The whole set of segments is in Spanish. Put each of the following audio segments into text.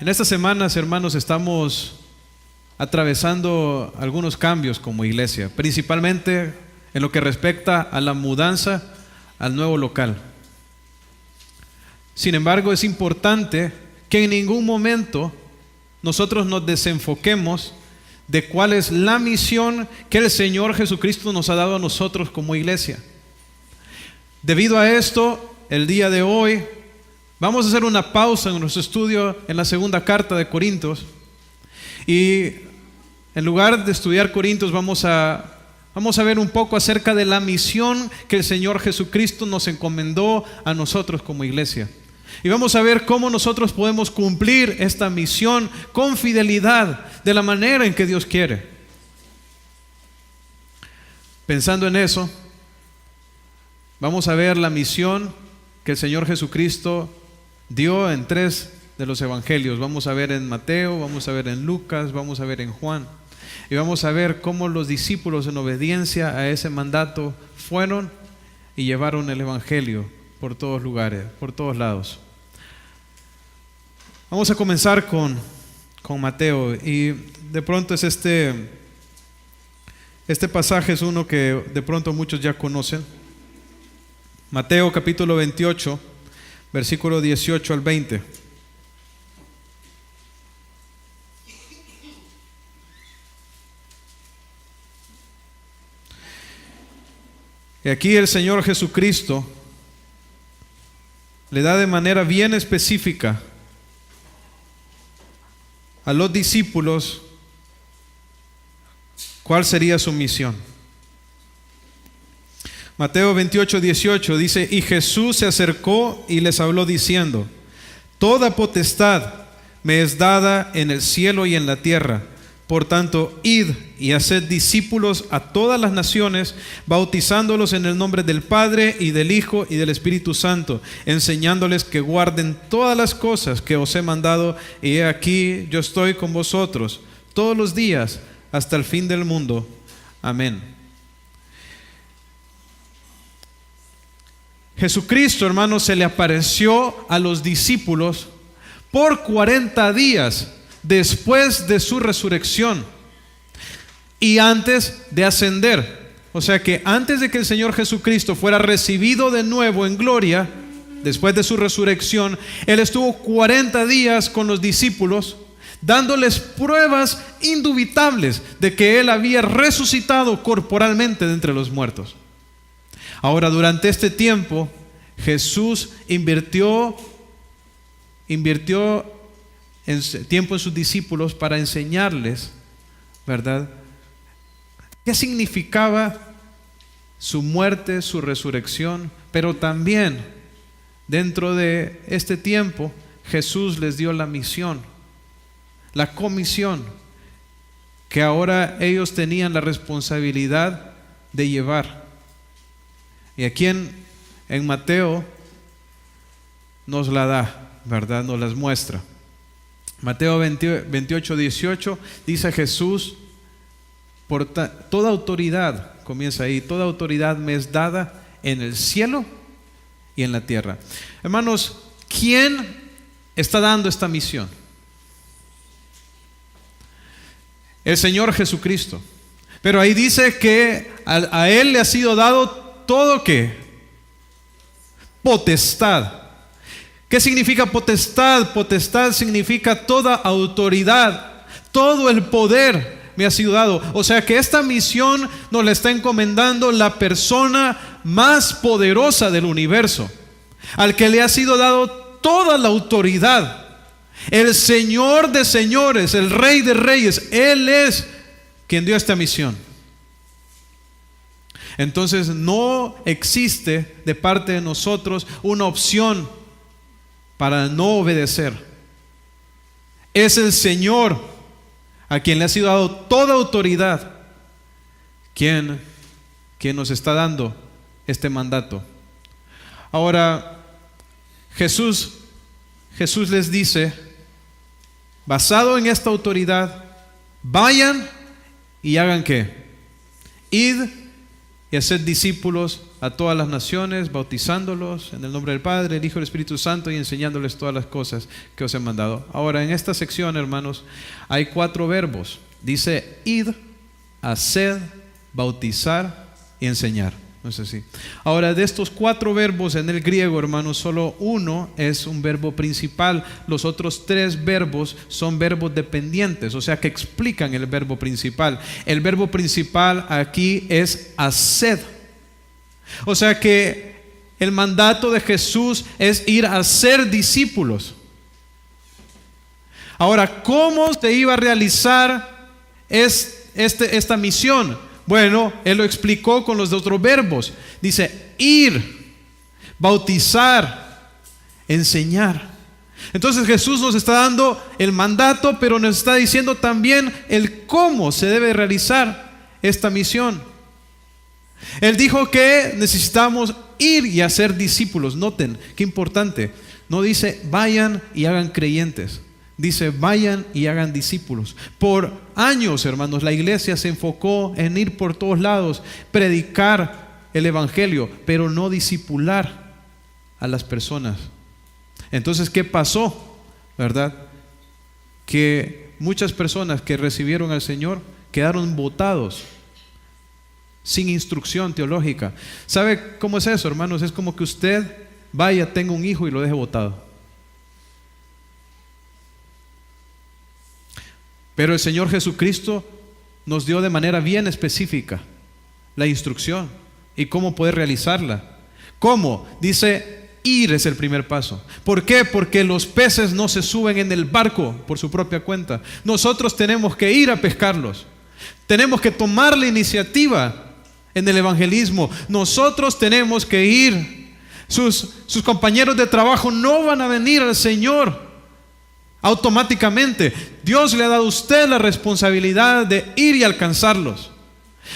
estas semanas, hermanos, estamos atravesando algunos cambios como iglesia, principalmente en lo que respecta a la mudanza al nuevo local. Sin embargo, es importante que en ningún momento nosotros nos desenfoquemos de cuál es la misión que el Señor Jesucristo nos ha dado a nosotros como iglesia. Debido a esto, el día de hoy vamos a hacer una pausa en nuestro estudio en la segunda carta de Corintios, y en lugar de estudiar Corintios vamos a ver un poco acerca de la misión que el Señor Jesucristo nos encomendó a nosotros como iglesia. Y vamos a ver cómo nosotros podemos cumplir esta misión con fidelidad, de la manera en que Dios quiere. Pensando en eso, vamos a ver la misión que el Señor Jesucristo dio en 3 de los evangelios. Vamos a ver en Mateo, vamos a ver en Lucas, vamos a ver en Juan. Y vamos a ver cómo los discípulos, en obediencia a ese mandato, fueron y llevaron el evangelio por todos lugares, por todos lados. Vamos a comenzar con Mateo, y de pronto es este pasaje es uno que de pronto muchos ya conocen. Mateo capítulo 28, versículo 18 al 20. Y aquí el Señor Jesucristo le da de manera bien específica a los discípulos cuál sería su misión. Mateo 28, 18 dice: y Jesús se acercó y les habló diciendo: toda potestad me es dada en el cielo y en la tierra. Por tanto, id y haced discípulos a todas las naciones, bautizándolos en el nombre del Padre y del Hijo y del Espíritu Santo, enseñándoles que guarden todas las cosas que os he mandado, y he aquí yo estoy con vosotros todos los días hasta el fin del mundo. Amén. Jesucristo, hermanos, se le apareció a los discípulos por 40 días después de su resurrección y antes de ascender. O sea que antes de que el Señor Jesucristo fuera recibido de nuevo en gloria, después de su resurrección, Él estuvo 40 días con los discípulos, dándoles pruebas indubitables de que Él había resucitado corporalmente de entre los muertos. Ahora, durante este tiempo, Jesús invirtió tiempo en sus discípulos para enseñarles, ¿verdad?, qué significaba su muerte, su resurrección. Pero también dentro de este tiempo Jesús les dio la misión, la comisión, que ahora ellos tenían la responsabilidad de llevar. Y aquí en Mateo nos la da, ¿verdad?, nos las muestra. Mateo 28, 18 dice Jesús: por toda autoridad, comienza ahí, toda autoridad me es dada en el cielo y en la tierra. Hermanos, ¿quién está dando esta misión? El Señor Jesucristo. Pero ahí dice que a Él le ha sido dado todo, ¿qué? Potestad. ¿Qué significa potestad? Potestad significa toda autoridad, todo el poder me ha sido dado. O sea que esta misión nos la está encomendando la persona más poderosa del universo, al que le ha sido dado toda la autoridad, el Señor de señores, el Rey de reyes. Él es quien dio esta misión. Entonces no existe de parte de nosotros una opción para no obedecer. Es el Señor, a quien le ha sido dado toda autoridad, quien nos está dando este mandato. Ahora, Jesús les dice, basado en esta autoridad, vayan y hagan ¿qué? Id y haced discípulos a todas las naciones, bautizándolos en el nombre del Padre, el Hijo y el Espíritu Santo, y enseñándoles todas las cosas que os he mandado. Ahora, en esta sección, hermanos, hay 4 verbos. Dice id, haced, bautizar y enseñar. No es así. Ahora, de estos 4 verbos en el griego, hermanos, solo uno es un verbo principal. Los otros 3 verbos son verbos dependientes, o sea que explican el verbo principal. El verbo principal aquí es haced. O sea que el mandato de Jesús es ir a ser discípulos. Ahora, ¿cómo se iba a realizar esta misión? Bueno, Él lo explicó con los otros verbos. Dice ir, bautizar, enseñar. Entonces Jesús nos está dando el mandato, pero nos está diciendo también el cómo se debe realizar esta misión. Él dijo que necesitamos ir y hacer discípulos. Noten, qué importante. No dice vayan y hagan creyentes. Dice vayan y hagan discípulos. Por años, hermanos, la iglesia se enfocó en ir por todos lados, predicar el evangelio, pero no discipular a las personas. Entonces, ¿qué pasó? ¿Verdad? Que muchas personas que recibieron al Señor quedaron botados, sin instrucción teológica. ¿Sabe cómo es eso, hermanos? Es como que usted vaya, tenga un hijo y lo deje botado. Pero el Señor Jesucristo nos dio de manera bien específica la instrucción y cómo poder realizarla. ¿Cómo? Dice, ir es el primer paso. ¿Por qué? Porque los peces no se suben en el barco por su propia cuenta. Nosotros tenemos que ir a pescarlos. Tenemos que tomar la iniciativa en el evangelismo. Nosotros tenemos que ir. Sus compañeros de trabajo no van a venir al Señor automáticamente. Dios le ha dado a usted la responsabilidad de ir y alcanzarlos.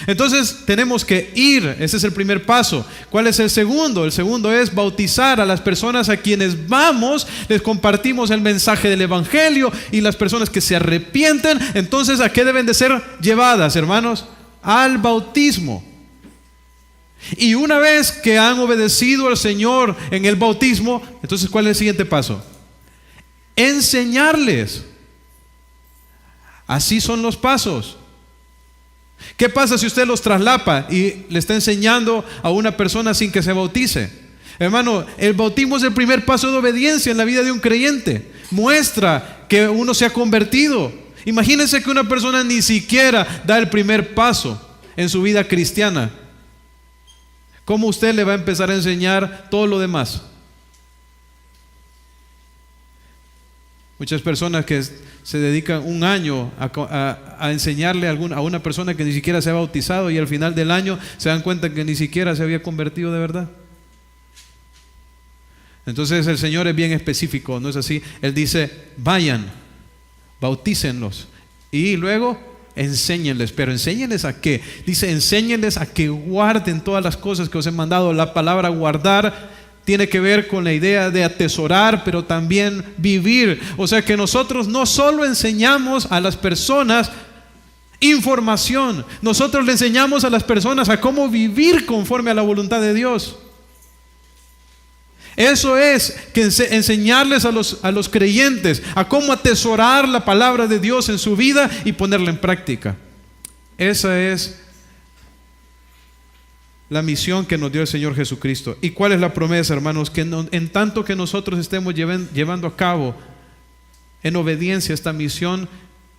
Entonces tenemos que ir. Ese es el primer paso. ¿Cuál es el segundo? El segundo es bautizar a las personas a quienes vamos, les compartimos el mensaje del evangelio, y las personas que se arrepienten, entonces ¿a qué deben de ser llevadas, hermanos? Al bautismo. Y una vez que han obedecido al Señor en el bautismo, entonces ¿cuál es el siguiente paso? Enseñarles. Así son los pasos. ¿Qué pasa si usted los traslapa y le está enseñando a una persona sin que se bautice? Hermano, el bautismo es el primer paso de obediencia en la vida de un creyente. Muestra que uno se ha convertido. Imagínense que una persona ni siquiera da el primer paso en su vida cristiana. ¿Cómo usted le va a empezar a enseñar todo lo demás? Muchas personas que se dedican un año a enseñarle a una persona que ni siquiera se ha bautizado, y al final del año se dan cuenta que ni siquiera se había convertido de verdad. Entonces el Señor es bien específico, ¿no es así? Él dice, vayan, bautícenlos y luego enséñenles. Pero enséñenles a qué. Dice, enséñenles a que guarden todas las cosas que os he mandado. La palabra guardar tiene que ver con la idea de atesorar, pero también vivir. O sea que nosotros no solo enseñamos a las personas información, nosotros le enseñamos a las personas a cómo vivir conforme a la voluntad de Dios. Eso es que enseñarles a los creyentes a cómo atesorar la palabra de Dios en su vida y ponerla en práctica. Esa es la misión que nos dio el Señor Jesucristo. ¿Y cuál es la promesa, hermanos? Que en tanto que nosotros estemos llevando a cabo en obediencia esta misión,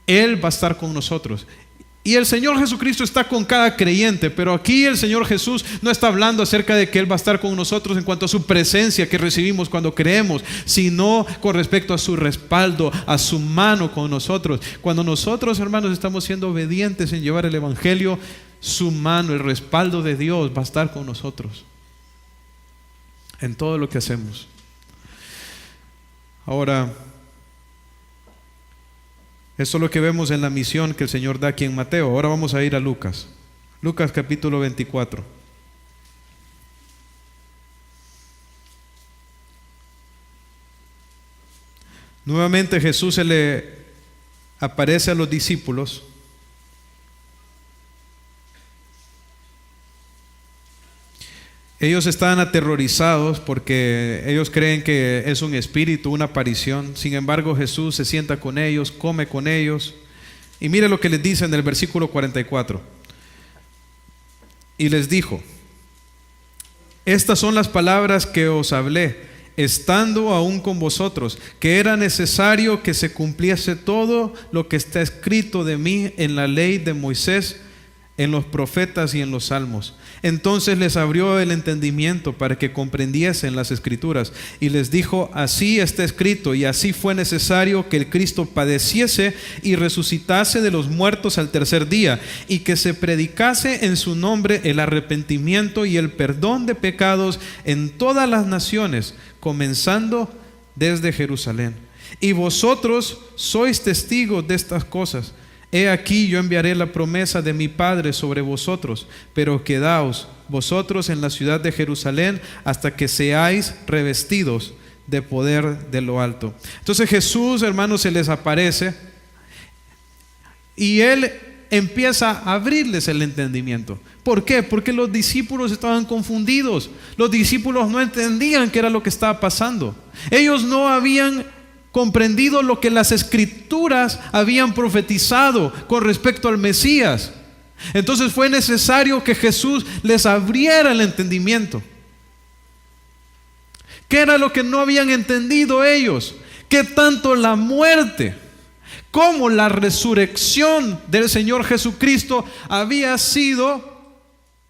Él va a estar con nosotros. Y el Señor Jesucristo está con cada creyente, pero aquí el Señor Jesús no está hablando acerca de que Él va a estar con nosotros en cuanto a su presencia que recibimos cuando creemos, sino con respecto a su respaldo, a su mano con nosotros. Cuando nosotros, hermanos, estamos siendo obedientes en llevar el evangelio, su mano, el respaldo de Dios va a estar con nosotros en todo lo que hacemos. Ahora, eso es lo que vemos en la misión que el Señor da aquí en Mateo. Ahora vamos a ir a Lucas. Lucas capítulo 24. Nuevamente Jesús se le aparece a los discípulos Ellos estaban aterrorizados porque ellos creen que es un espíritu, una aparición. Sin embargo, Jesús se sienta con ellos, come con ellos. Y mire lo que les dice en el versículo 44. Y les dijo: estas son las palabras que os hablé, estando aún con vosotros, que era necesario que se cumpliese todo lo que está escrito de mí en la ley de Moisés, en los profetas y en los salmos. Entonces les abrió el entendimiento para que comprendiesen las escrituras, y les dijo: así está escrito, y así fue necesario que el Cristo padeciese y resucitase de los muertos al tercer día, y que se predicase en su nombre el arrepentimiento y el perdón de pecados en todas las naciones, comenzando desde Jerusalén. Y vosotros sois testigos de estas cosas. He aquí, yo enviaré la promesa de mi Padre sobre vosotros, pero quedaos vosotros en la ciudad de Jerusalén hasta que seáis revestidos de poder de lo alto. Entonces Jesús, hermanos, se les aparece y Él empieza a abrirles el entendimiento. ¿Por qué? Porque los discípulos estaban confundidos. Los discípulos no entendían qué era lo que estaba pasando. Ellos no habían comprendido lo que las escrituras habían profetizado con respecto al Mesías. Entonces fue necesario que Jesús les abriera el entendimiento. ¿Qué era lo que no habían entendido ellos? Que tanto la muerte como la resurrección del Señor Jesucristo había sido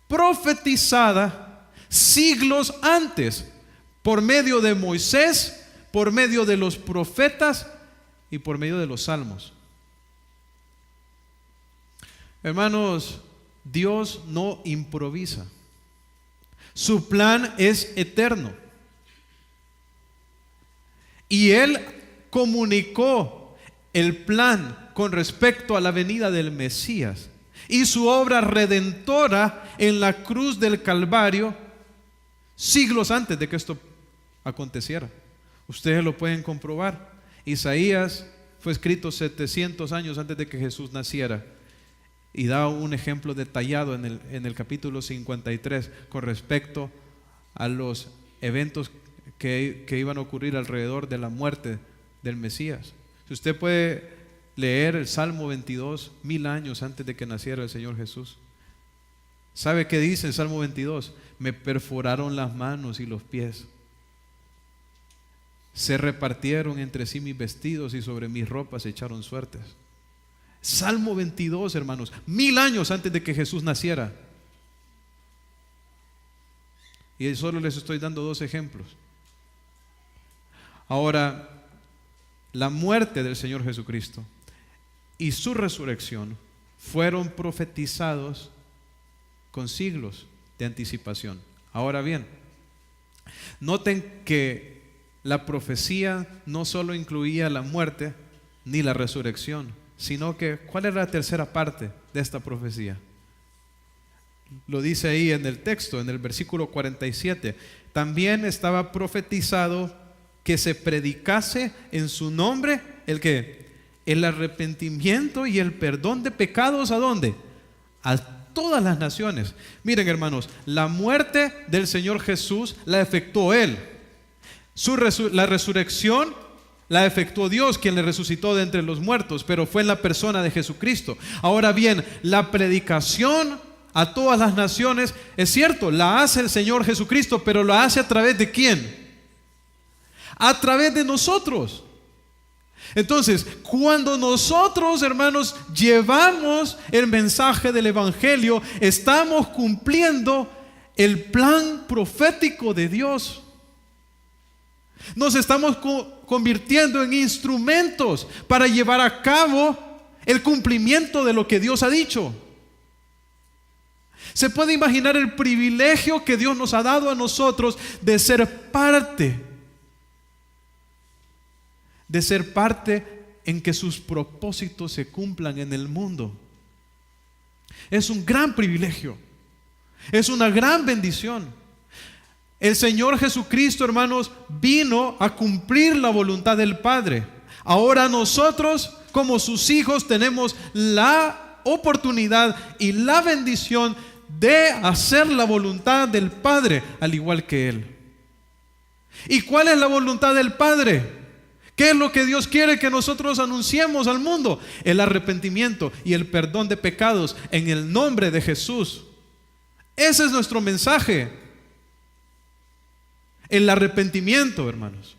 profetizada siglos antes por medio de Moisés, por medio de los profetas y por medio de los salmos. Hermanos, Dios no improvisa. Su plan es eterno. Y Él comunicó el plan con respecto a la venida del Mesías y su obra redentora en la cruz del Calvario siglos antes de que esto aconteciera. Ustedes lo pueden comprobar. Isaías fue escrito 700 años antes de que Jesús naciera, y da un ejemplo detallado en el capítulo 53 con respecto a los eventos que iban a ocurrir alrededor de la muerte del Mesías. Si usted puede leer el Salmo 22, 1000 años antes de que naciera el Señor Jesús. ¿Sabe qué dice el Salmo 22? Me perforaron las manos y los pies. Se repartieron entre sí mis vestidos y sobre mis ropas echaron suertes. Salmo 22, hermanos, 1000 años antes de que Jesús naciera. Y solo les estoy dando 2 ejemplos. Ahora, la muerte del Señor Jesucristo y su resurrección fueron profetizados con siglos de anticipación. Ahora bien, noten que la profecía no solo incluía la muerte ni la resurrección, sino que ¿cuál era la tercera parte de esta profecía? Lo dice ahí en el texto, en el versículo 47. También estaba profetizado que se predicase en su nombre ¿el qué? El arrepentimiento y el perdón de pecados. ¿A dónde? A todas las naciones. Miren, hermanos, la muerte del Señor Jesús la efectuó Él. La resurrección la efectuó Dios, quien le resucitó de entre los muertos, pero fue en la persona de Jesucristo. Ahora bien, la predicación a todas las naciones, es cierto, la hace el Señor Jesucristo, pero la hace a través de ¿quién? A través de nosotros. Entonces, cuando nosotros, hermanos, llevamos el mensaje del Evangelio, estamos cumpliendo el plan profético de Dios. Nos estamos convirtiendo en instrumentos para llevar a cabo el cumplimiento de lo que Dios ha dicho. Se puede imaginar el privilegio que Dios nos ha dado a nosotros de ser parte en que sus propósitos se cumplan en el mundo. Es un gran privilegio, es una gran bendición. El Señor Jesucristo, hermanos, vino a cumplir la voluntad del Padre. Ahora nosotros, como sus hijos, tenemos la oportunidad y la bendición de hacer la voluntad del Padre, al igual que Él. ¿Y cuál es la voluntad del Padre? ¿Qué es lo que Dios quiere que nosotros anunciemos al mundo? El arrepentimiento y el perdón de pecados en el nombre de Jesús. Ese es nuestro mensaje. El arrepentimiento, hermanos.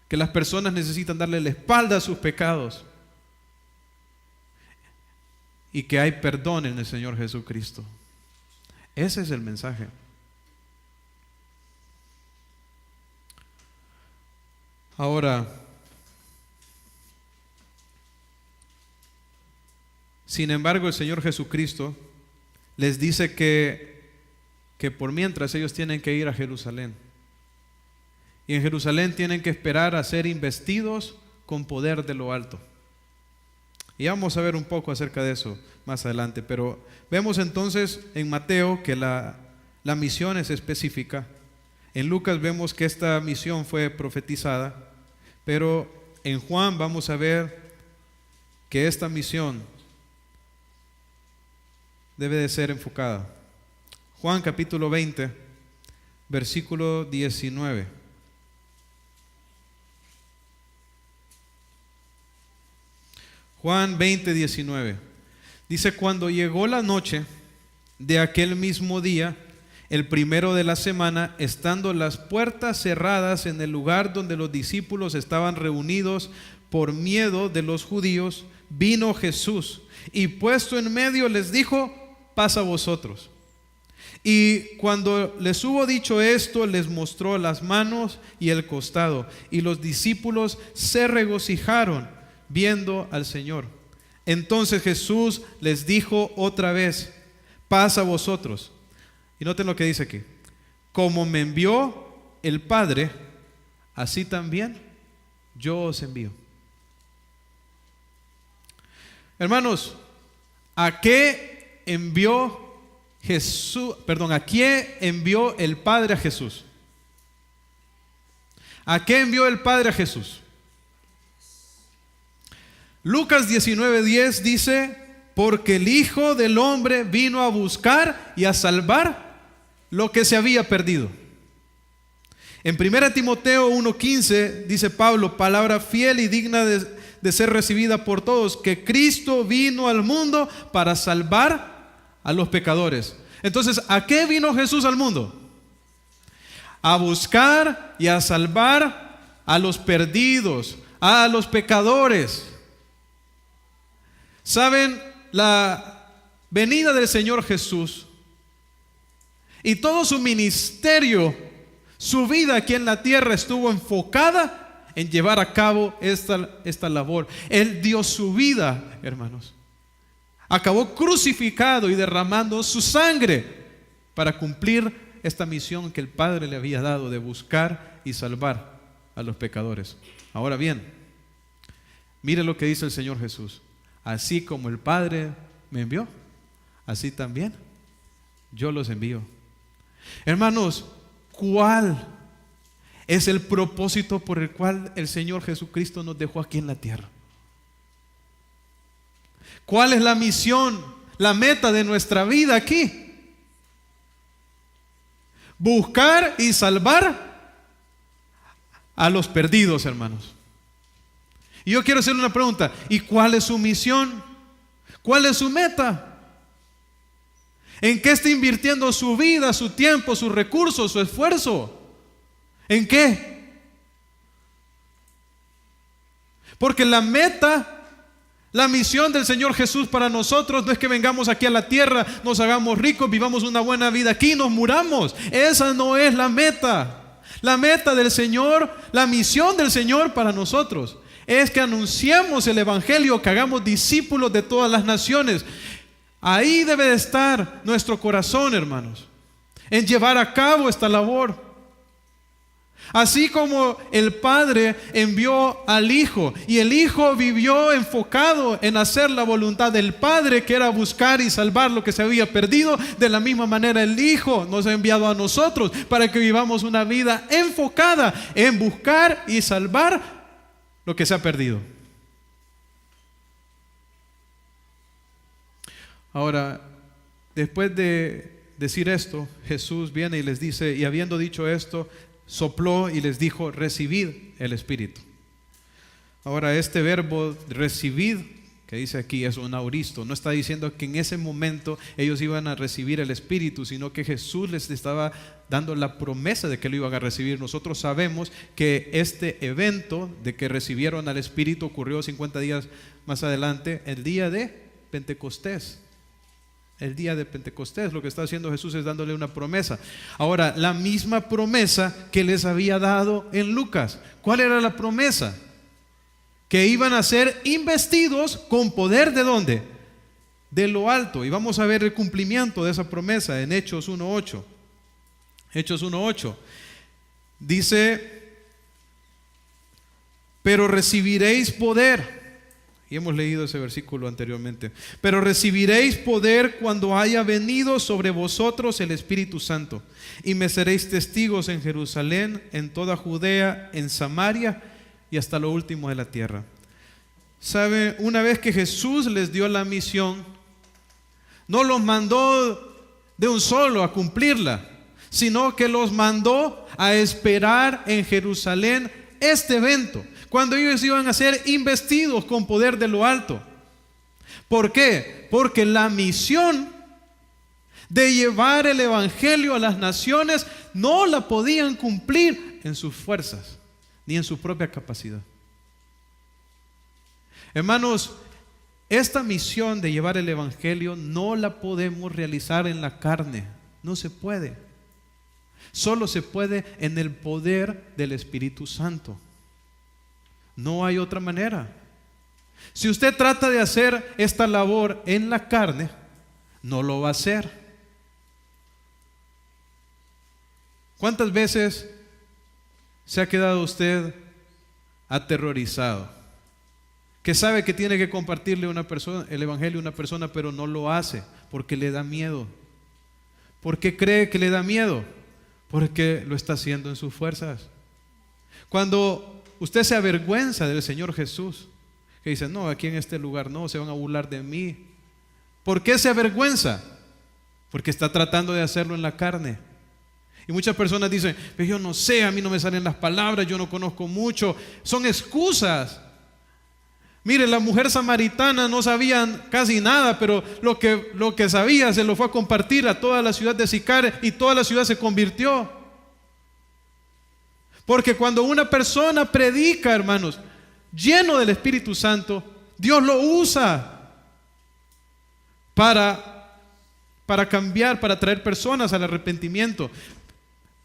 Que las personas necesitan darle la espalda a sus pecados. Y que hay perdón en el Señor Jesucristo. Ese es el mensaje. Ahora, sin embargo, el Señor Jesucristo les dice que por mientras ellos tienen que ir a Jerusalén. Y en Jerusalén tienen que esperar a ser investidos con poder de lo alto. Y vamos a ver un poco acerca de eso más adelante. Pero vemos entonces en Mateo que la misión es específica. En Lucas vemos que esta misión fue profetizada. Pero en Juan vamos a ver que esta misión debe de ser enfocada. Juan capítulo 20, versículo 19. Juan 20, 19. Dice: cuando llegó la noche de aquel mismo día, el primero de la semana, estando las puertas cerradas en el lugar donde los discípulos estaban reunidos por miedo de los judíos, vino Jesús y puesto en medio les dijo: paz a vosotros. Y cuando les hubo dicho esto, les mostró las manos y el costado, y los discípulos se regocijaron viendo al Señor. Entonces Jesús les dijo otra vez: paz a vosotros. Y noten lo que dice aquí: como me envió el Padre, así también yo os envío. Hermanos, ¿a qué envió Jesús? ¿A qué envió el Padre a Jesús? ¿A qué envió el Padre a Jesús? Lucas 19:10 dice: porque el Hijo del Hombre vino a buscar y a salvar lo que se había perdido. En 1 Timoteo 1:15 dice Pablo, palabra fiel y digna de ser recibida por todos, que Cristo vino al mundo para salvar a los pecadores. Entonces, ¿a qué vino Jesús al mundo? A buscar y a salvar a los perdidos, a los pecadores. ¿Saben? La venida del Señor Jesús y todo su ministerio, su vida aquí en la tierra estuvo enfocada en llevar a cabo esta labor. Él dio su vida, hermanos. Acabó crucificado y derramando su sangre para cumplir esta misión que el Padre le había dado de buscar y salvar a los pecadores. Ahora bien, mire lo que dice el Señor Jesús: así como el Padre me envió, así también yo los envío. Hermanos, ¿cuál es el propósito por el cual el Señor Jesucristo nos dejó aquí en la tierra? ¿Cuál es la misión, la meta de nuestra vida aquí? Buscar y salvar a los perdidos, hermanos. Y yo quiero hacerle una pregunta: ¿y cuál es su misión? ¿Cuál es su meta? ¿En qué está invirtiendo su vida, su tiempo, sus recursos, su esfuerzo? ¿En qué? Porque la meta, la misión del Señor Jesús para nosotros no es que vengamos aquí a la tierra, nos hagamos ricos, vivamos una buena vida aquí y nos muramos. Esa no es la meta. La meta del Señor, la misión del Señor para nosotros es que anunciemos el Evangelio, que hagamos discípulos de todas las naciones. Ahí debe de estar nuestro corazón, hermanos, en llevar a cabo esta labor. Así como el Padre envió al Hijo y el Hijo vivió enfocado en hacer la voluntad del Padre, que era buscar y salvar lo que se había perdido, de la misma manera el Hijo nos ha enviado a nosotros para que vivamos una vida enfocada en buscar y salvar lo que se ha perdido. Ahora, Después de decir esto, Jesús viene y les dice, y habiendo dicho esto, sopló y les dijo, recibid el Espíritu. Ahora, este verbo recibid, que dice aquí, es un auristo. No está diciendo que en ese momento ellos iban a recibir el Espíritu, sino que Jesús les estaba dando la promesa de que lo iban a recibir. Nosotros sabemos que este evento de que recibieron al Espíritu ocurrió 50 días más adelante, el día de Pentecostés. El día de Pentecostés, lo que está haciendo Jesús es dándole una promesa. Ahora, la misma promesa que les había dado en Lucas. ¿Cuál era la promesa? Que iban a ser investidos con poder ¿de dónde? De lo alto. Y vamos a ver el cumplimiento de esa promesa en Hechos 1:8. Hechos 1:8. Dice, pero recibiréis poder. Y hemos leído ese versículo anteriormente. Pero recibiréis poder cuando haya venido sobre vosotros el Espíritu Santo. Y me seréis testigos en Jerusalén, en toda Judea, en Samaria y hasta lo último de la tierra. ¿Sabe? Una vez que Jesús les dio la misión, no los mandó de un solo a cumplirla, sino que los mandó a esperar en Jerusalén este evento, cuando ellos iban a ser investidos con poder de lo alto. ¿Por qué? Porque la misión de llevar el evangelio a las naciones no la podían cumplir en sus fuerzas, ni en su propia capacidad. Hermanos, esta misión de llevar el evangelio no la podemos realizar en la carne, no se puede. Solo se puede en el poder del Espíritu Santo. No hay otra manera. Si usted trata de hacer esta labor en la carne, no lo va a hacer. ¿Cuántas veces se ha quedado usted aterrorizado? Que sabe que tiene que compartirle el evangelio a una persona, pero no lo hace porque le da miedo. ¿Por qué cree que le da miedo? Porque lo está haciendo en sus fuerzas. Cuando usted se avergüenza del Señor Jesús, que dice, no, aquí en este lugar no, se van a burlar de mí. ¿Por qué se avergüenza? Porque está tratando de hacerlo en la carne. Y muchas personas dicen, pero yo no sé, a mí no me salen las palabras, yo no conozco mucho. Son excusas. Mire, la mujer samaritana no sabía casi nada, pero lo que sabía se lo fue a compartir a toda la ciudad de Sicar y toda la ciudad se convirtió. Porque cuando una persona predica, hermanos, lleno del Espíritu Santo, Dios lo usa para cambiar, para traer personas al arrepentimiento.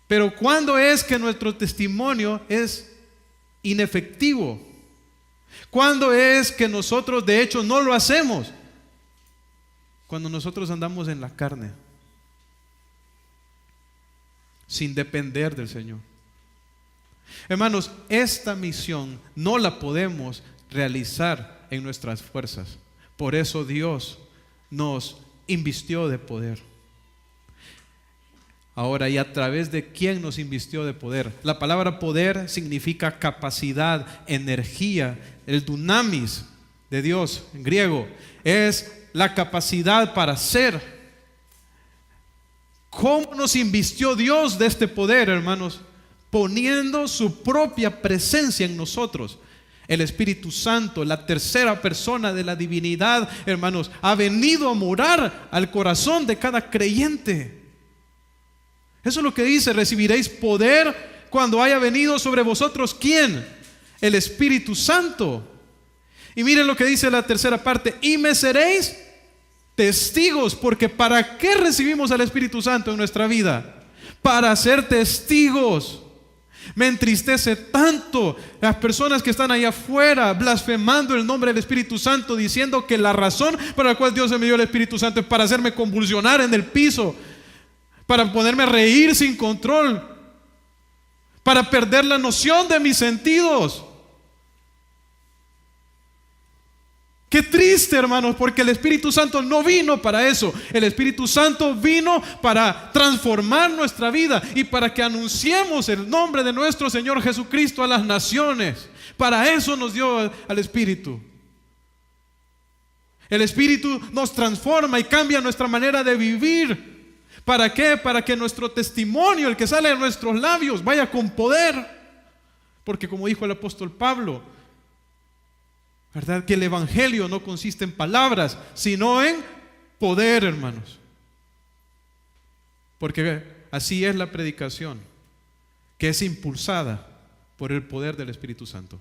Pero ¿cuándo es que nuestro testimonio es inefectivo? ¿Cuándo es que nosotros de hecho no lo hacemos? Cuando nosotros andamos en la carne, sin depender del Señor. Hermanos, esta misión no la podemos realizar en nuestras fuerzas. Por eso Dios nos invistió de poder. Ahora, ¿y a través de quién nos invistió de poder? La palabra poder significa capacidad, energía. El dunamis de Dios en griego es la capacidad para ser. ¿Cómo nos invistió Dios de este poder, hermanos? Poniendo su propia presencia en nosotros. El Espíritu Santo, la tercera persona de la divinidad, hermanos, ha venido a morar al corazón de cada creyente. Eso es lo que dice, recibiréis poder cuando haya venido sobre vosotros, ¿quién? El Espíritu Santo. Y miren lo que dice la tercera parte, y me seréis testigos, porque ¿para qué recibimos al Espíritu Santo en nuestra vida? Para ser testigos. Me entristece tanto las personas que están allá afuera blasfemando el nombre del Espíritu Santo, diciendo que la razón para la cual Dios me dio el Espíritu Santo es para hacerme convulsionar en el piso, para ponerme a reír sin control, para perder la noción de mis sentidos. Qué triste, hermanos, porque el Espíritu Santo no vino para eso. El Espíritu Santo vino para transformar nuestra vida y para que anunciemos el nombre de nuestro Señor Jesucristo a las naciones. Para eso nos dio al Espíritu. El Espíritu nos transforma y cambia nuestra manera de vivir. ¿Para qué? Para que nuestro testimonio, el que sale de nuestros labios, vaya con poder. Porque como dijo el apóstol Pablo, ¿verdad? Que el evangelio no consiste en palabras, sino en poder, hermanos. Porque así es la predicación, que es impulsada por el poder del Espíritu Santo.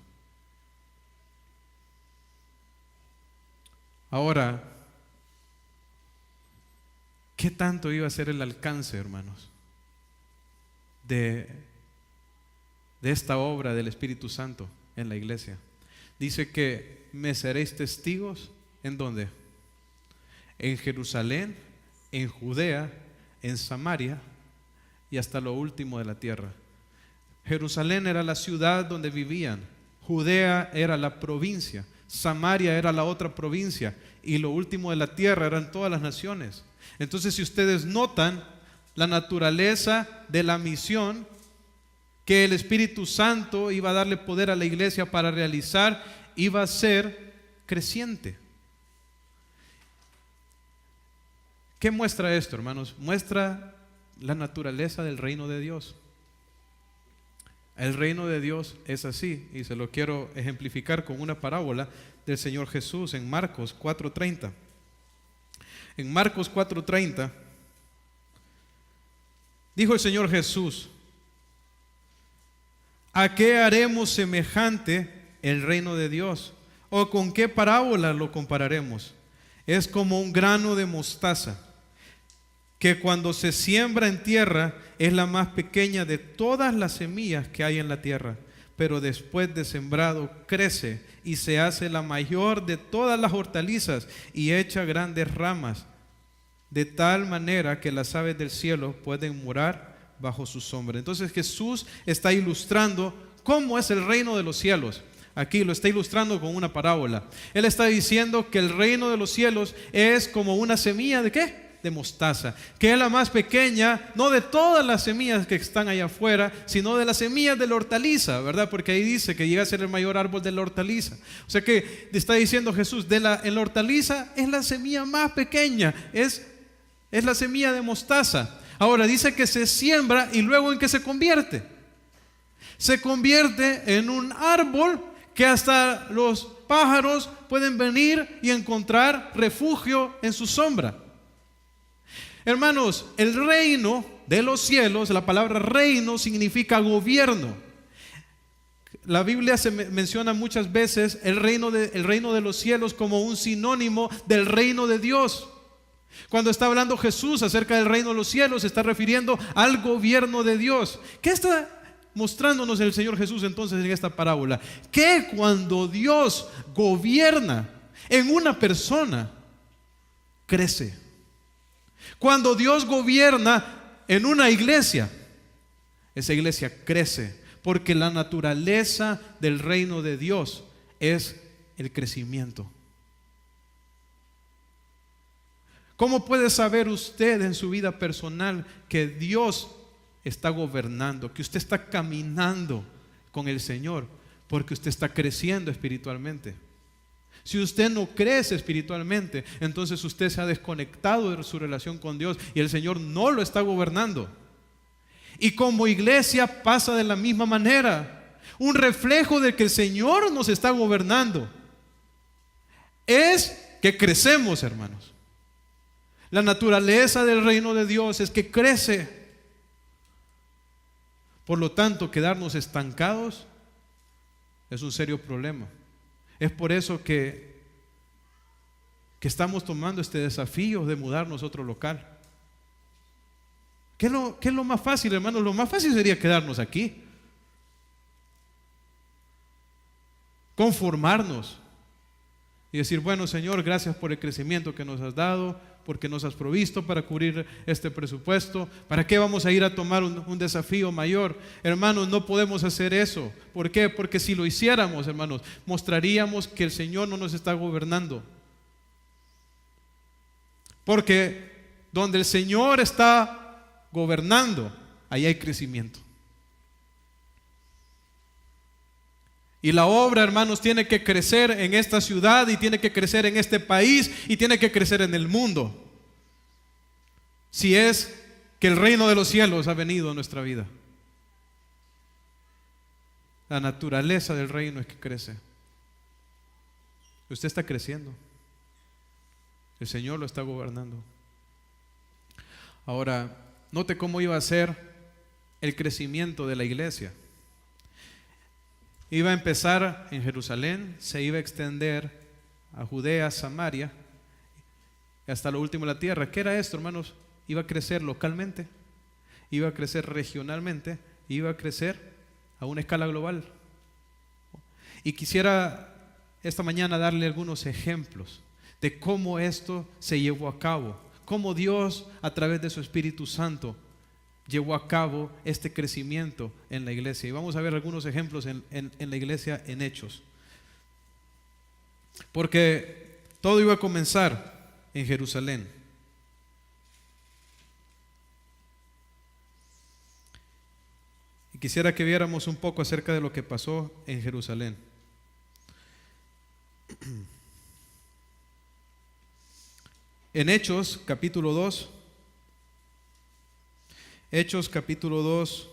Ahora, ¿qué tanto iba a ser el alcance, hermanos, de esta obra del Espíritu Santo en la iglesia? Dice que me seréis testigos, ¿en dónde? En Jerusalén, en Judea, en Samaria y hasta lo último de la tierra. Jerusalén era la ciudad donde vivían, Judea era la provincia, Samaria era la otra provincia y lo último de la tierra eran todas las naciones. Entonces, si ustedes notan la naturaleza de la misión que el Espíritu Santo iba a darle poder a la iglesia para realizar, iba a ser creciente. ¿Qué muestra esto, hermanos? Muestra la naturaleza del reino de Dios. El reino de Dios es así, y se lo quiero ejemplificar con una parábola del Señor Jesús en Marcos 4:30. En Marcos 4:30 dijo el Señor Jesús: ¿a qué haremos semejante el reino de Dios? ¿O con qué parábola lo compararemos? Es como un grano de mostaza, que cuando se siembra en tierra es la más pequeña de todas las semillas que hay en la tierra, pero después de sembrado crece y se hace la mayor de todas las hortalizas y echa grandes ramas, de tal manera que las aves del cielo pueden morar bajo su sombra. Entonces Jesús está ilustrando cómo es el reino de los cielos. Aquí lo está ilustrando con una parábola. Él está diciendo que el reino de los cielos es como una semilla ¿de qué? De mostaza, que es la más pequeña, no de todas las semillas que están allá afuera, sino de las semillas de la hortaliza, ¿verdad? Porque ahí dice que llega a ser el mayor árbol de la hortaliza. O sea que está diciendo Jesús, en la hortaliza es la semilla más pequeña, es la semilla de mostaza. Ahora dice que se siembra y luego ¿en qué se convierte? Se convierte en un árbol que hasta los pájaros pueden venir y encontrar refugio en su sombra. Hermanos, el reino de los cielos, la palabra reino significa gobierno. La Biblia se menciona muchas veces el reino de los cielos como un sinónimo del reino de Dios. Cuando está hablando Jesús acerca del reino de los cielos, se está refiriendo al gobierno de Dios. ¿Qué está mostrándonos el Señor Jesús entonces en esta parábola? Que cuando Dios gobierna en una persona, crece. Cuando Dios gobierna en una iglesia, esa iglesia crece, porque la naturaleza del reino de Dios es el crecimiento. ¿Cómo puede saber usted en su vida personal que Dios está gobernando, que usted está caminando con el Señor? Porque usted está creciendo espiritualmente. Si usted no crece espiritualmente, entonces usted se ha desconectado de su relación con Dios y el Señor no lo está gobernando. Y como iglesia pasa de la misma manera. Un reflejo de que el Señor nos está gobernando es que crecemos, hermanos. La naturaleza del reino de Dios es que crece. Por lo tanto, quedarnos estancados es un serio problema. Es por eso que estamos tomando este desafío de mudarnos a otro local. ¿Qué es lo más fácil, hermanos? Lo más fácil sería quedarnos aquí, conformarnos y decir: bueno, Señor, gracias por el crecimiento que nos has dado, porque nos has provisto para cubrir este presupuesto. ¿Para qué vamos a ir a tomar un desafío mayor? Hermanos, no podemos hacer eso. ¿Por qué? Porque si lo hiciéramos, hermanos, mostraríamos que el Señor no nos está gobernando. Porque donde el Señor está gobernando, ahí hay crecimiento. Y la obra, hermanos, tiene que crecer en esta ciudad y tiene que crecer en este país y tiene que crecer en el mundo. Si es que el reino de los cielos ha venido a nuestra vida. La naturaleza del reino es que crece. Usted está creciendo. El Señor lo está gobernando. Ahora, note cómo iba a ser el crecimiento de la iglesia. Iba a empezar en Jerusalén, se iba a extender a Judea, Samaria, hasta lo último de la tierra. ¿Qué era esto, hermanos? Iba a crecer localmente, iba a crecer regionalmente, iba a crecer a una escala global. Y quisiera esta mañana darle algunos ejemplos de cómo esto se llevó a cabo, cómo Dios a través de su Espíritu Santo llevó a cabo este crecimiento en la iglesia. Y vamos a ver algunos ejemplos en la iglesia en Hechos. Porque todo iba a comenzar en Jerusalén. Y quisiera que viéramos un poco acerca de lo que pasó en Jerusalén. En Hechos capítulo 2, Hechos capítulo 2,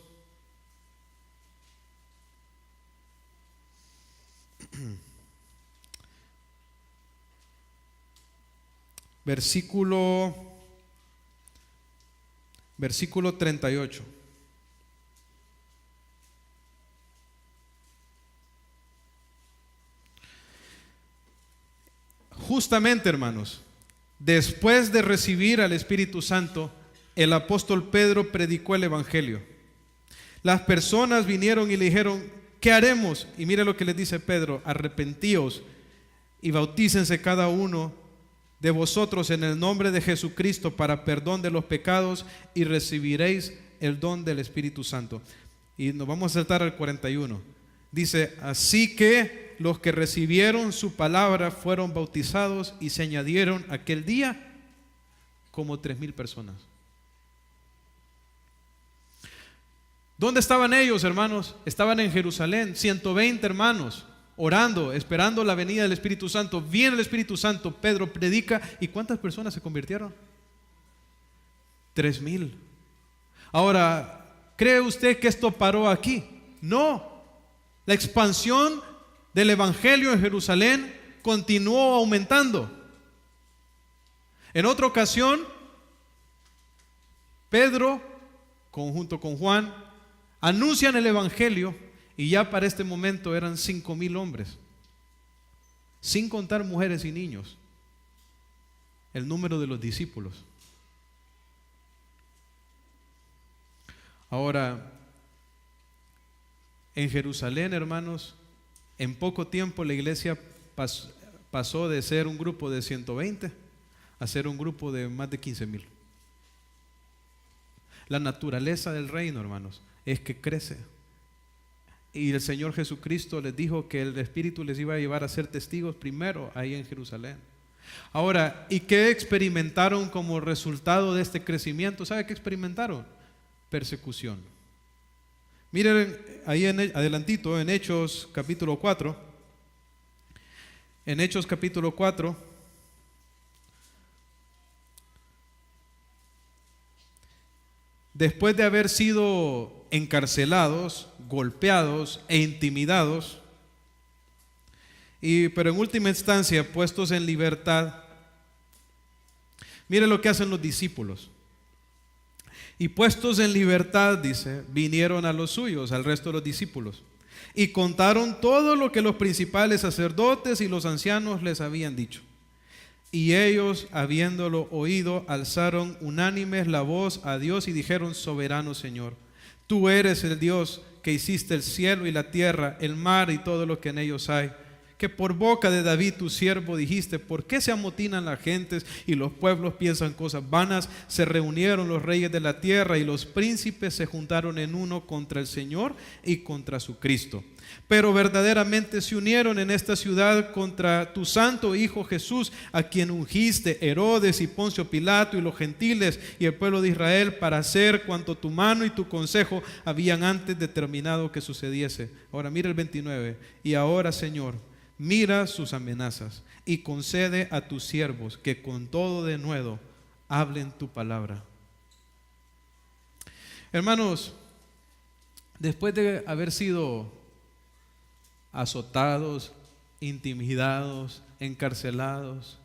versículo 38. Justamente, hermanos, después de recibir al Espíritu Santo, el apóstol Pedro predicó el Evangelio. Las personas vinieron y le dijeron: ¿qué haremos? Y mire lo que les dice Pedro: arrepentíos y bautícense cada uno de vosotros en el nombre de Jesucristo para perdón de los pecados y recibiréis el don del Espíritu Santo. Y nos vamos a saltar al 41. Dice: así que los que recibieron su palabra fueron bautizados y se añadieron aquel día como 3,000 personas. ¿Dónde estaban ellos, hermanos? Estaban en Jerusalén, 120 hermanos, orando, esperando la venida del Espíritu Santo. Viene el Espíritu Santo, Pedro predica, ¿y cuántas personas se convirtieron? 3,000. Ahora, ¿cree usted que esto paró aquí? No. La expansión del Evangelio en Jerusalén continuó aumentando. En otra ocasión, Pedro, junto con Juan, anuncian el Evangelio y ya para este momento eran 5,000 hombres, sin contar mujeres y niños, el número de los discípulos. Ahora, en Jerusalén, hermanos, en poco tiempo la iglesia pasó de ser un grupo de 120 a ser un grupo de más de 15,000. La naturaleza del reino, hermanos, es que crece. Y el Señor Jesucristo les dijo que el Espíritu les iba a llevar a ser testigos primero ahí en Jerusalén. Ahora, ¿y qué experimentaron como resultado de este crecimiento? ¿Sabe qué experimentaron? Persecución. Miren ahí adelantito en Hechos capítulo 4. En Hechos capítulo 4. Después de haber sido encarcelados, golpeados e intimidados, pero en última instancia puestos en libertad, mire lo que hacen los discípulos. Y puestos en libertad, dice, vinieron a los suyos, al resto de los discípulos, y contaron todo lo que los principales sacerdotes y los ancianos les habían dicho. Y ellos, habiéndolo oído, alzaron unánimes la voz a Dios y dijeron: soberano Señor, tú eres el Dios que hiciste el cielo y la tierra, el mar y todo lo que en ellos hay. que por boca de David tu siervo dijiste: ¿por qué se amotinan las gentes y los pueblos piensan cosas vanas? Se reunieron los reyes de la tierra y los príncipes se juntaron en uno contra el Señor y contra su Cristo. Pero verdaderamente se unieron en esta ciudad contra tu santo Hijo Jesús, a quien ungiste Herodes y Poncio Pilato y los gentiles y el pueblo de Israel, para hacer cuanto tu mano y tu consejo habían antes determinado que sucediese. Ahora mira el 29. Y ahora, Señor, mira sus amenazas y concede a tus siervos que con todo denuedo hablen tu palabra. Hermanos, después de haber sido azotados, intimidados, encarcelados,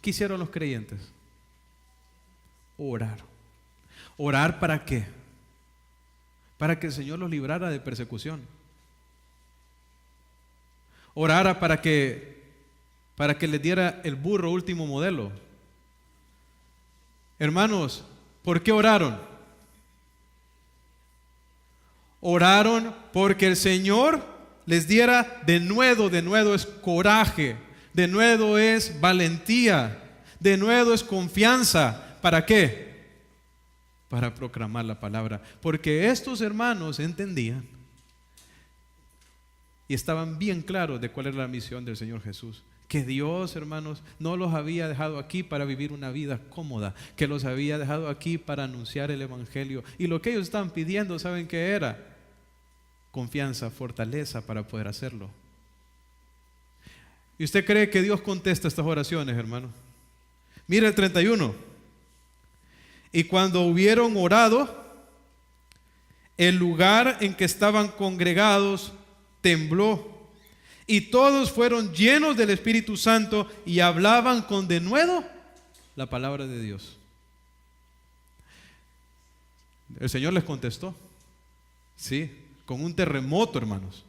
¿qué hicieron los creyentes? Orar. ¿Orar para qué? Para que el Señor los librara de persecución. Orara para que les diera el burro último modelo. Hermanos, ¿por qué oraron? Oraron porque el Señor les diera denuedo es coraje, denuedo es valentía, denuedo es confianza. ¿Para qué? Para proclamar la palabra. Porque estos hermanos entendían y estaban bien claros de cuál era la misión del Señor Jesús. Que Dios, hermanos, no los había dejado aquí para vivir una vida cómoda, que los había dejado aquí para anunciar el Evangelio. Y lo que ellos estaban pidiendo, ¿saben qué era? Confianza, fortaleza para poder hacerlo. ¿Y usted cree que Dios contesta estas oraciones, hermano? Mira el 31. Y cuando hubieron orado, el lugar en que estaban congregados tembló, y todos fueron llenos del Espíritu Santo y hablaban con denuedo la palabra de Dios. El Señor les contestó, sí, con un terremoto, hermanos,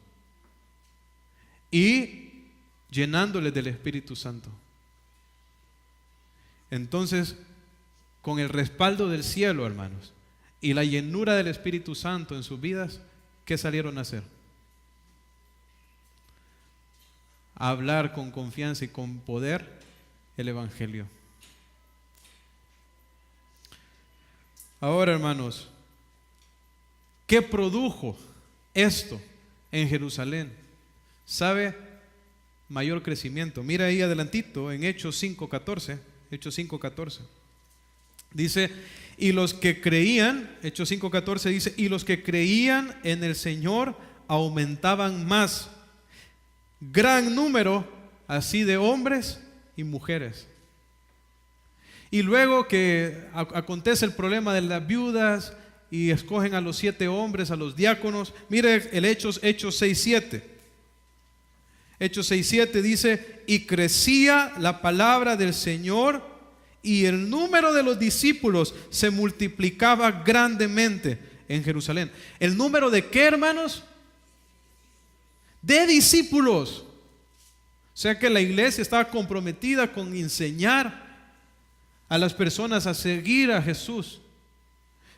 y llenándoles del Espíritu Santo. Entonces, con el respaldo del cielo, hermanos, y la llenura del Espíritu Santo en sus vidas, ¿qué salieron a hacer? A hablar con confianza y con poder el Evangelio. Ahora, hermanos, ¿qué produjo esto en Jerusalén? ¿Sabe? Mayor crecimiento. Mira ahí adelantito en Hechos 5:14. Hechos 5:14. Dice, y los que creían, Hechos 5:14 dice, y los que creían en el Señor aumentaban más, gran número así de hombres y mujeres. Y luego que acontece el problema de las viudas y escogen a los 7 hombres, a los diáconos, mire el Hechos 6:7. Hechos 6:7 dice, y crecía la palabra del Señor y el número de los discípulos se multiplicaba grandemente en Jerusalén. ¿El número de qué, hermanos? De discípulos. O sea que la iglesia estaba comprometida con enseñar a las personas a seguir a Jesús.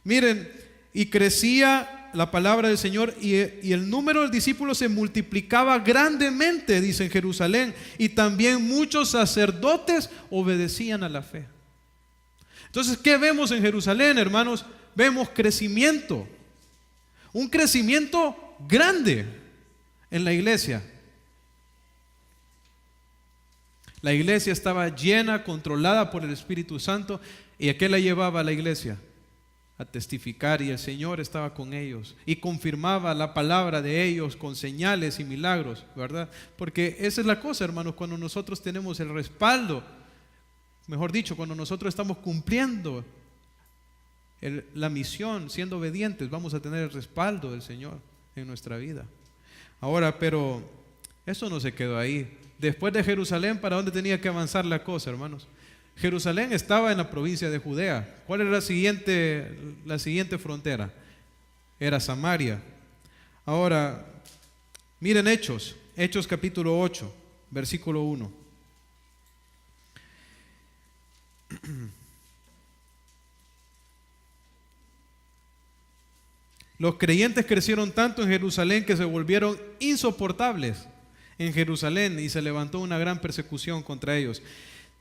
Miren, y crecía la palabra del Señor y el número de discípulos se multiplicaba grandemente, dice, en Jerusalén, y también muchos sacerdotes obedecían a la fe. Entonces, ¿qué vemos en Jerusalén, hermanos? Vemos crecimiento, un crecimiento grande en la iglesia. La iglesia estaba llena, controlada por el Espíritu Santo. ¿Y a qué la llevaba la iglesia? A testificar, y el Señor estaba con ellos y confirmaba la palabra de ellos con señales y milagros, ¿verdad? Porque esa es la cosa, hermanos, cuando nosotros tenemos el respaldo, mejor dicho, cuando nosotros estamos cumpliendo la misión, siendo obedientes, vamos a tener el respaldo del Señor en nuestra vida. Ahora, pero eso no se quedó ahí. Después de Jerusalén, ¿para dónde tenía que avanzar la cosa, hermanos? Jerusalén estaba en la provincia de Judea. ¿Cuál era la siguiente frontera? Era Samaria. Ahora, miren Hechos capítulo 8, versículo 1. Los creyentes crecieron tanto en Jerusalén que se volvieron insoportables en Jerusalén y se levantó una gran persecución contra ellos.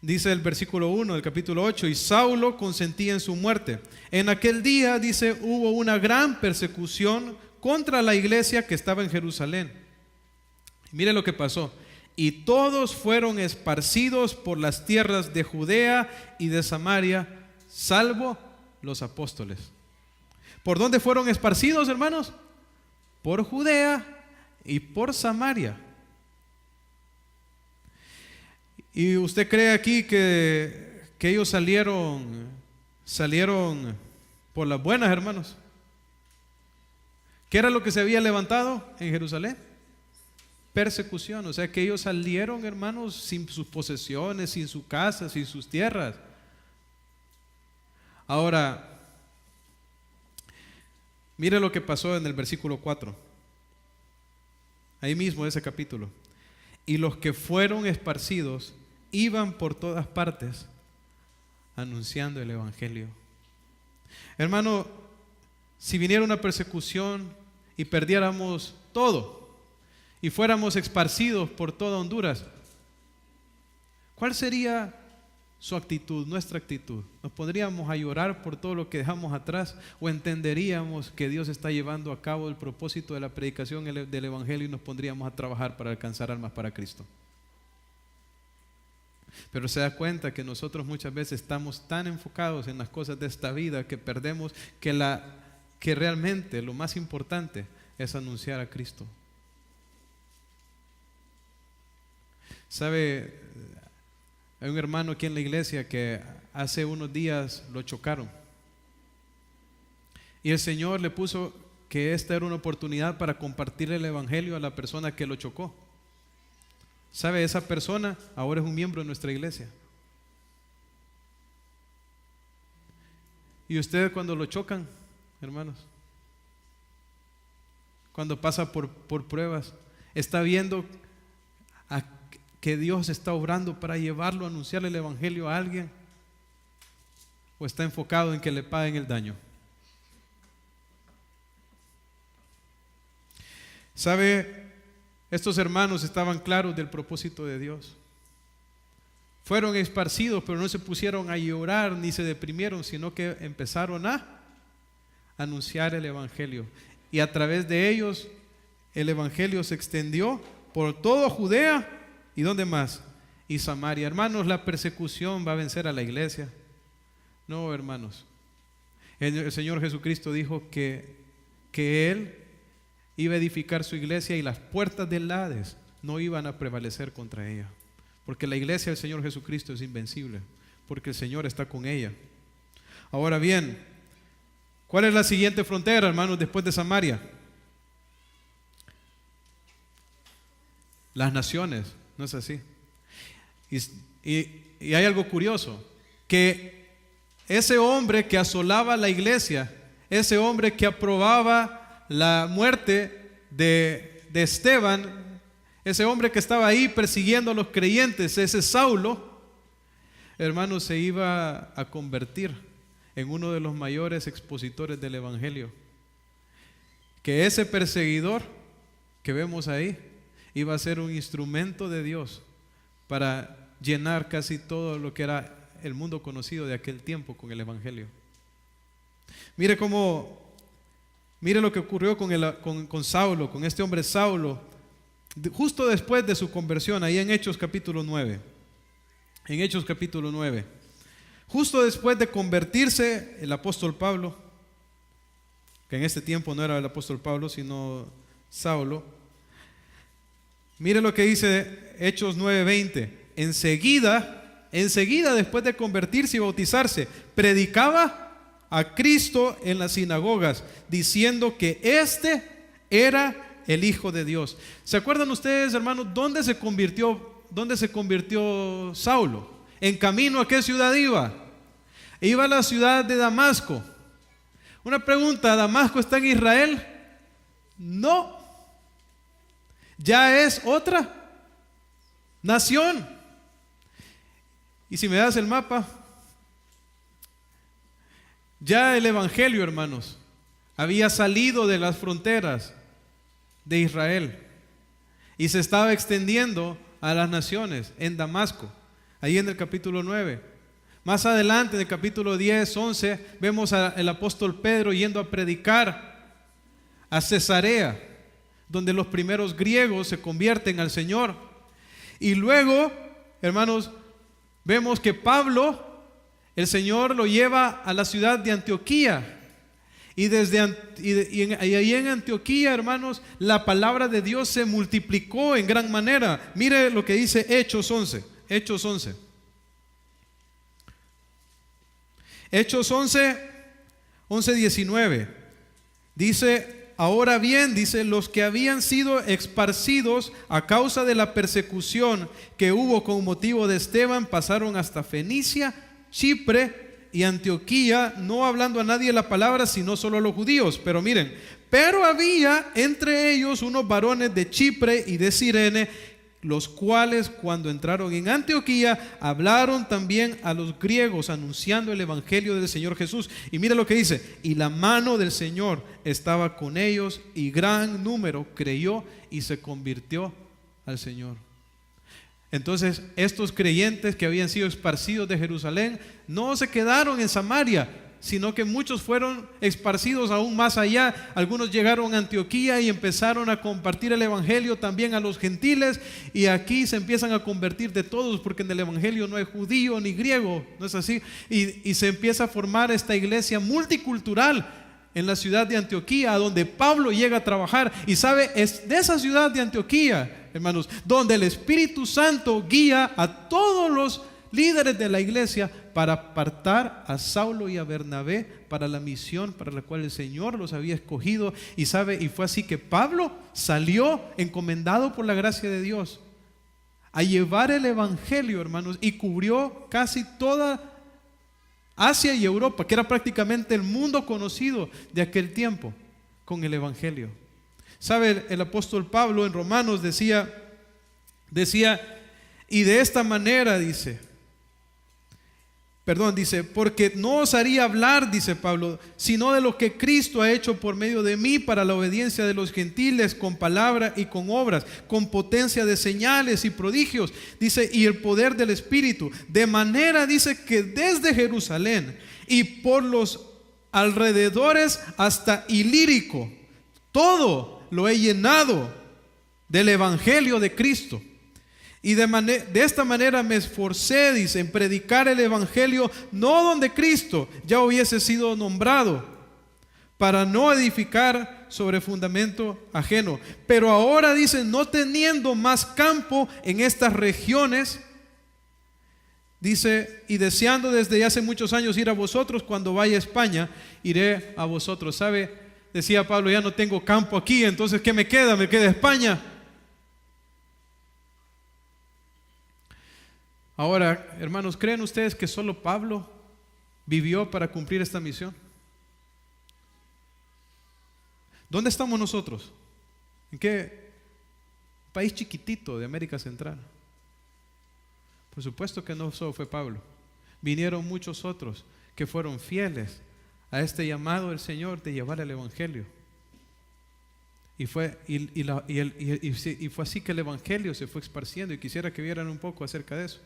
Dice el versículo 1 del capítulo 8, y Saulo consentía en su muerte. En aquel día, dice, hubo una gran persecución contra la iglesia que estaba en Jerusalén. Mire lo que pasó. Y todos fueron esparcidos por las tierras de Judea y de Samaria, salvo los apóstoles. ¿Por dónde fueron esparcidos, hermanos? Por Judea y por Samaria. ¿Y usted cree aquí que ellos salieron por las buenas, hermanos? ¿Qué era lo que se había levantado en Jerusalén? Persecución. O sea que ellos salieron, hermanos, sin sus posesiones, sin su casa, sin sus tierras. Ahora, mire lo que pasó en el versículo 4. Ahí mismo ese capítulo. Y los que fueron esparcidos iban por todas partes anunciando el evangelio. Hermano, si viniera una persecución y perdiéramos todo y fuéramos esparcidos por toda Honduras, ¿cuál sería su actitud, nuestra actitud? ¿Nos pondríamos a llorar por todo lo que dejamos atrás o entenderíamos que Dios está llevando a cabo el propósito de la predicación del evangelio y nos pondríamos a trabajar para alcanzar almas para Cristo? Pero se da cuenta que nosotros muchas veces estamos tan enfocados en las cosas de esta vida que perdemos que realmente lo más importante es anunciar a Cristo. ¿Sabe? Hay un hermano aquí en la iglesia que hace unos días lo chocaron. Y el Señor le puso que esta era una oportunidad para compartir el evangelio a la persona que lo chocó. ¿Sabe? Esa persona ahora es un miembro de nuestra iglesia. Y ustedes cuando lo chocan, hermanos, cuando pasa por pruebas, está viendo que Dios está obrando para llevarlo a anunciarle el evangelio a alguien, o está enfocado en que le paguen el daño. ¿Sabe? Estos hermanos estaban claros del propósito de Dios. Fueron esparcidos, pero no se pusieron a llorar ni se deprimieron, sino que empezaron a anunciar el evangelio. Y a través de ellos el evangelio se extendió por toda Judea y ¿dónde más? Y Samaria. Hermanos, la persecución va a vencer a la iglesia. No, hermanos. El Señor Jesucristo dijo que Él iba a edificar su iglesia y las puertas del Hades no iban a prevalecer contra ella. Porque la iglesia del Señor Jesucristo es invencible, porque el Señor está con ella. Ahora bien, ¿cuál es la siguiente frontera, hermanos, después de Samaria? Las naciones, ¿no es así? Y hay algo curioso, que ese hombre que asolaba la iglesia, ese hombre que aprobaba la muerte de Esteban, ese hombre que estaba ahí persiguiendo a los creyentes, ese Saulo, hermanos, se iba a convertir en uno de los mayores expositores del evangelio. Que ese perseguidor que vemos ahí iba a ser un instrumento de Dios para llenar casi todo lo que era el mundo conocido de aquel tiempo con el evangelio. Mire lo que ocurrió con Saulo, con este hombre Saulo, justo después de su conversión, ahí en Hechos capítulo 9. En Hechos capítulo 9. Justo después de convertirse el apóstol Pablo, que en este tiempo no era el apóstol Pablo, sino Saulo. Mire lo que dice Hechos 9:20. Enseguida después de convertirse y bautizarse, predicaba a Cristo en las sinagogas, diciendo que este era el Hijo de Dios. ¿Se acuerdan ustedes, hermanos, dónde se convirtió Saulo? ¿En camino a qué ciudad iba? Iba a la ciudad de Damasco. Una pregunta, ¿Damasco está en Israel? No. Ya es otra nación. Y si me das el mapa, ya el evangelio, hermanos, había salido de las fronteras de Israel y se estaba extendiendo a las naciones en Damasco, ahí en el capítulo 9. Más adelante, en el capítulo 10, 11, vemos al apóstol Pedro yendo a predicar a Cesarea, donde los primeros griegos se convierten al Señor. Y luego, hermanos, vemos que Pablo, el Señor lo lleva a la ciudad de Antioquía. Y ahí en Antioquía, hermanos, la palabra de Dios se multiplicó en gran manera. Mire lo que dice Hechos 11. Hechos 11. Hechos 11, 19. Dice, ahora bien, dice, los que habían sido esparcidos a causa de la persecución que hubo con motivo de Esteban, pasaron hasta Fenicia, Chipre y Antioquía, no hablando a nadie la palabra, sino solo a los judíos. Pero miren, pero había entre ellos unos varones de Chipre y de Cirene, los cuales cuando entraron en Antioquía hablaron también a los griegos, anunciando el evangelio del Señor Jesús. Y mira lo que dice, y la mano del Señor estaba con ellos, y gran número creyó y se convirtió al Señor. Entonces, estos creyentes que habían sido esparcidos de Jerusalén no se quedaron en Samaria, sino que muchos fueron esparcidos aún más allá. Algunos llegaron a Antioquía y empezaron a compartir el evangelio también a los gentiles, y aquí se empiezan a convertir de todos, porque en el evangelio no hay judío ni griego, ¿no es así? Y se empieza a formar esta iglesia multicultural en la ciudad de Antioquía, donde Pablo llega a trabajar. Y sabe, es de esa ciudad de Antioquía, hermanos, donde el Espíritu Santo guía a todos los líderes de la iglesia para apartar a Saulo y a Bernabé para la misión para la cual el Señor los había escogido. Y sabe, y fue así que Pablo salió encomendado por la gracia de Dios a llevar el evangelio, hermanos, y cubrió casi toda Asia y Europa, que era prácticamente el mundo conocido de aquel tiempo, con el evangelio. Sabe, el apóstol Pablo en Romanos decía, y de esta manera dice, porque no os haría hablar, dice Pablo, sino de lo que Cristo ha hecho por medio de mí para la obediencia de los gentiles, con palabra y con obras, con potencia de señales y prodigios, dice, y el poder del Espíritu, de manera, dice, que desde Jerusalén y por los alrededores hasta Ilírico, todo lo he llenado del evangelio de Cristo. Y de esta manera me esforcé, dice, en predicar el evangelio, no donde Cristo ya hubiese sido nombrado, para no edificar sobre fundamento ajeno. Pero ahora, dice, no teniendo más campo en estas regiones, dice, y deseando desde hace muchos años ir a vosotros, cuando vaya a España, iré a vosotros. ¿Sabe? Decía Pablo, ya no tengo campo aquí, entonces ¿qué me queda? Me queda España. Ahora, hermanos, ¿creen ustedes que solo Pablo vivió para cumplir esta misión? ¿Dónde estamos nosotros? ¿En qué país chiquitito de América Central? Por supuesto que no solo fue Pablo. Vinieron muchos otros que fueron fieles a este llamado del Señor de llevar el evangelio. Y fue así que el evangelio se fue esparciendo, y quisiera que vieran un poco acerca de eso.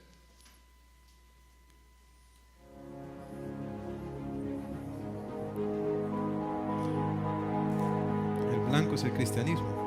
El blanco es el cristianismo.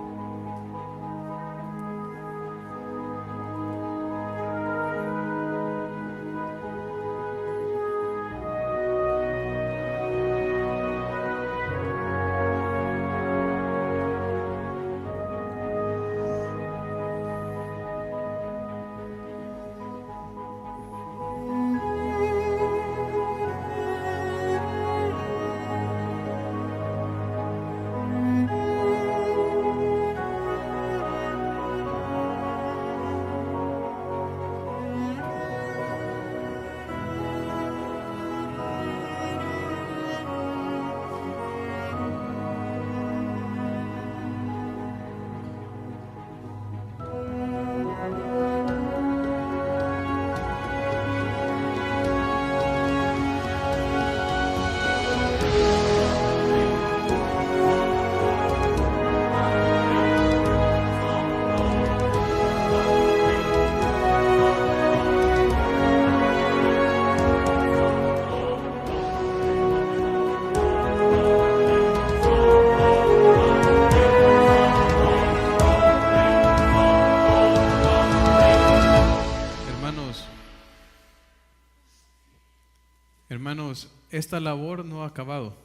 esta labor no ha acabado.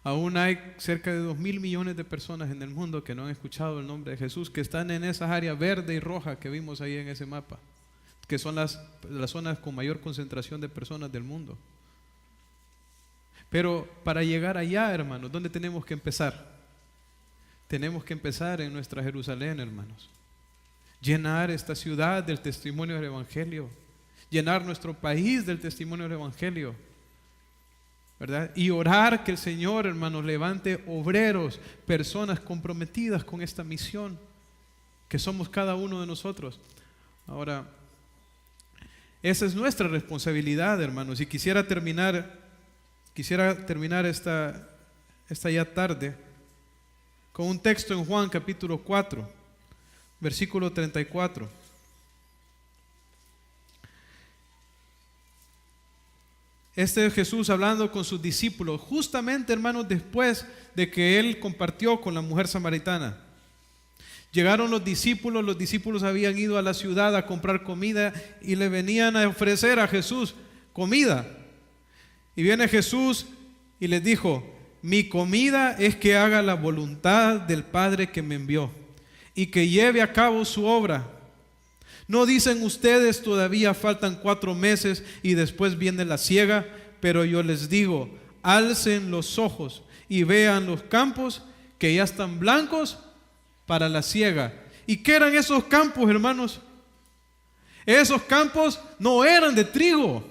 Aún hay cerca de 2.000 millones de personas en el mundo que no han escuchado el nombre de Jesús, que están en esas áreas verde y roja que vimos ahí en ese mapa, que son las zonas con mayor concentración de personas del mundo. Pero para llegar allá, hermanos, ¿dónde tenemos que empezar? Tenemos que empezar en nuestra Jerusalén, hermanos. Llenar esta ciudad del testimonio del Evangelio. Llenar nuestro país del testimonio del Evangelio. ¿Verdad? Y orar que el Señor, hermanos, levante obreros, personas comprometidas con esta misión, que somos cada uno de nosotros. Ahora, esa es nuestra responsabilidad, hermanos. Y quisiera terminar esta ya tarde con un texto en Juan capítulo 4, versículo 34. Este es Jesús hablando con sus discípulos, justamente, hermanos, después de que Él compartió con la mujer samaritana. Llegaron los discípulos habían ido a la ciudad a comprar comida y le venían a ofrecer a Jesús comida. Y viene Jesús y les dijo: mi comida es que haga la voluntad del Padre que me envió y que lleve a cabo su obra. ¿No dicen ustedes todavía faltan 4 meses y después viene la siega? Pero yo les digo, alcen los ojos y vean los campos que ya están blancos para la siega. ¿Y qué eran esos campos, hermanos? Esos campos no eran de trigo,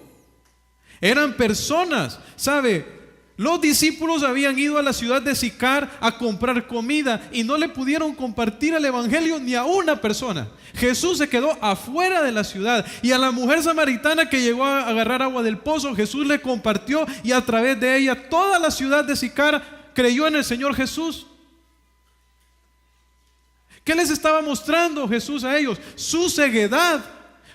eran personas. ¿Sabe? Los discípulos habían ido a la ciudad de Sicar a comprar comida y no le pudieron compartir el evangelio ni a una persona. Jesús se quedó afuera de la ciudad, y a la mujer samaritana que llegó a agarrar agua del pozo, Jesús le compartió, y a través de ella toda la ciudad de Sicar creyó en el Señor Jesús. ¿Qué les estaba mostrando Jesús a ellos? Su ceguedad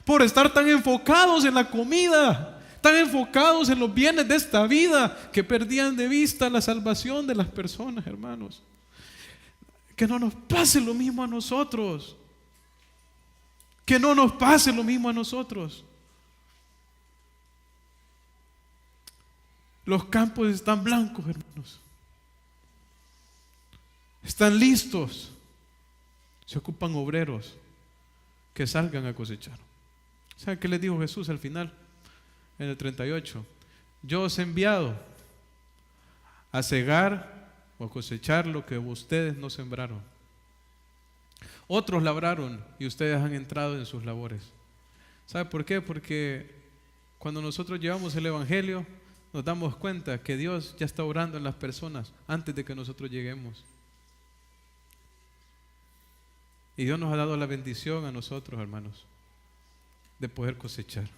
por estar tan enfocados en la comida, tan enfocados en los bienes de esta vida, que perdían de vista la salvación de las personas, hermanos. Que no nos pase lo mismo a nosotros. Que no nos pase lo mismo a nosotros. Los campos están blancos, hermanos. Están listos. Se ocupan obreros que salgan a cosechar. ¿Saben qué les dijo Jesús al final? En el 38, yo os he enviado a cegar o a cosechar lo que ustedes no sembraron. Otros labraron y ustedes han entrado en sus labores. ¿Sabe por qué? Porque cuando nosotros llevamos el evangelio, nos damos cuenta que Dios ya está obrando en las personas antes de que nosotros lleguemos. Y Dios nos ha dado la bendición a nosotros, hermanos, de poder cosechar.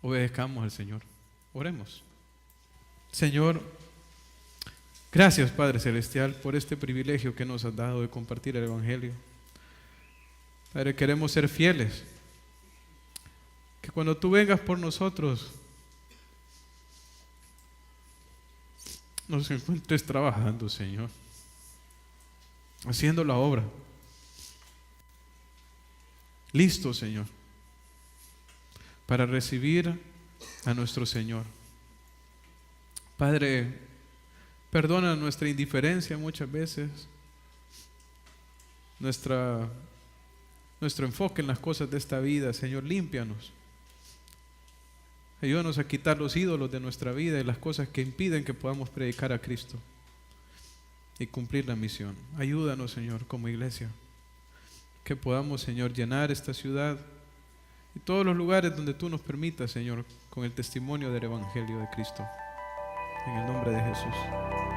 Obedezcamos al Señor. Oremos. Señor, gracias, Padre Celestial, por este privilegio que nos has dado de compartir el evangelio. Padre, queremos ser fieles. Que cuando tú vengas por nosotros, nos encuentres trabajando, Señor, haciendo la obra. Listo, Señor, para recibir a nuestro Señor. Padre, perdona nuestra indiferencia muchas veces, nuestro enfoque en las cosas de esta vida. Señor, límpianos. Ayúdanos a quitar los ídolos de nuestra vida y las cosas que impiden que podamos predicar a Cristo y cumplir la misión. Ayúdanos, Señor, como iglesia, que podamos, Señor, llenar esta ciudad y todos los lugares donde tú nos permitas, Señor, con el testimonio del evangelio de Cristo. En el nombre de Jesús.